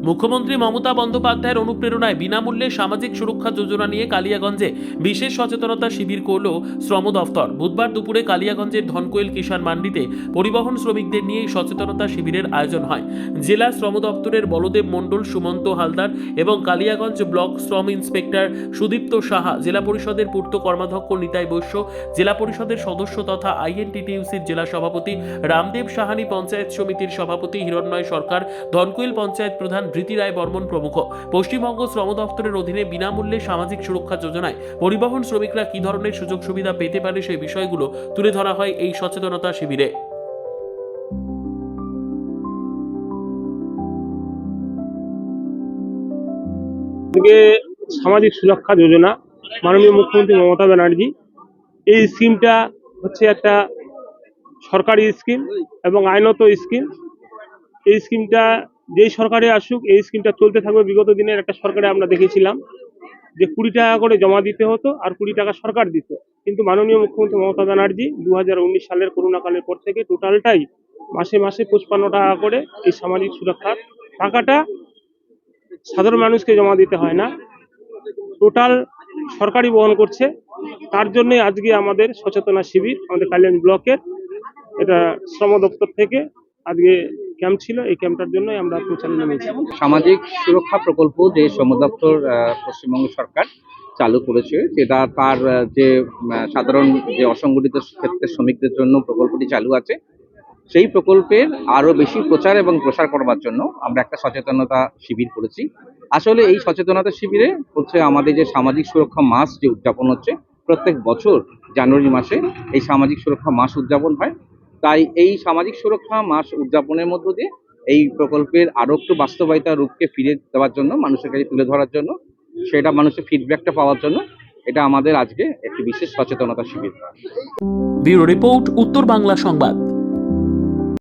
মুখ্যমন্ত্রী মমতা বন্দ্যোপাধ্যায়ের অনুপ্রেরণায় বিনামূল্যে সামাজিক সুরক্ষা যোজনা নিয়ে কালিয়াগঞ্জে বিশেষ সচেতনতা শিবির করল শ্রম দফতর। বুধবার দুপুরে কালিয়াগঞ্জের ধনকোয়েল কিষাণ মান্ডিতে পরিবহন শ্রমিকদের নিয়ে এই সচেতনতা শিবিরের আয়োজন হয়। জেলা শ্রম দপ্তরের বলদেব মণ্ডল, সুমন্ত হালদার এবং কালিয়াগঞ্জ ব্লক শ্রম ইন্সপেক্টর সুদীপ্ত সাহা, জেলা পরিষদের পূর্ত কর্মাধ্যক্ষ নিতাই বৈশ্য, জেলা পরিষদের সদস্য তথা আইএনটিটিইউসির জেলা সভাপতি রামদেব সাহানি, পঞ্চায়েত সমিতির সভাপতি হিরণ্ময় সরকার, ধনকোয়েল পঞ্চায়েত প্রধান প্রীতি রায় বর্মন প্রমুখ। পশ্চিমবঙ্গ শ্রম দপ্তরের অধীনে বিনামূল্যে সামাজিক সুরক্ষা যোজনায় পরিবহন শ্রমিকরা কী ধরনের সুযোগ সুবিধা পেতে পারে সেই বিষয়গুলো তুলে ধরা হয় এই সচেতনতা শিবিরে। সামাজিক সুরক্ষা যোজনা মাননীয় মুখ্যমন্ত্রী মমতা ব্যানার্জি, এই স্কিমটা হচ্ছে একটা সরকারি স্কিম এবং আইনত স্কিম। এই স্কিমটা যেই সরকারে আসুক এই স্কিমটা চলতে থাকবে। বিগত দিনের একটা সরকারে আমরা দেখেছিলাম যে 20 টাকা করে জমা দিতে হতো আর 20 টাকা সরকার দিত, কিন্তু মাননীয় মুখ্যমন্ত্রী মমতা ব্যানার্জি 2019 সালের করোনাকালের পর থেকে টোটালটাই মাসে মাসে 55 টাকা করে এই সামাজিক সুরক্ষার টাকাটা সাধারণ মানুষকে জমা দিতে হয় না, টোটাল সরকারি বহন করছে। তার জন্যই আজকে আমাদের সচেতনতা শিবির আমাদের কালিয়াগঞ্জ ব্লকের, এটা শ্রম দপ্তর থেকে আজকে ক্যাম্প ছিল। এই ক্যাম্পটার জন্যই আমরা প্রচারে নেমেছি। সামাজিক সুরক্ষা প্রকল্প যে শ্রম দপ্তর পশ্চিমবঙ্গ সরকার চালু করেছে, যেটা তার যে সাধারণ যে অসংগঠিত ক্ষেত্রের শ্রমিকদের জন্য প্রকল্পটি চালু আছে, সেই প্রকল্পের আরো বেশি প্রচার এবং প্রসার করবার জন্য আমরা একটা সচেতনতা শিবির করেছি। আসলে এই সচেতনতা শিবিরে হচ্ছে আমাদের যে সামাজিক সুরক্ষা মাস যে উদযাপন হচ্ছে, প্রত্যেক বছর জানুয়ারি মাসে এই সামাজিক সুরক্ষা মাস উদযাপন হয়। তাই এই সামাজিক সুরক্ষা মাস উদযাপনের মধ্য দিয়ে এই প্রকল্পের আরো একটু বাস্তবায়িতা রূপকে ফিরে দেওয়ার জন্য, মানুষের কাছে তুলে ধরার জন্য, সেটা মানুষের ফিডব্যাকটা পাওয়ার জন্য এটা আমাদের আজকে একটি বিশেষ সচেতনতা শিবির। ব্যুরো রিপোর্ট, উত্তর বাংলা সংবাদ।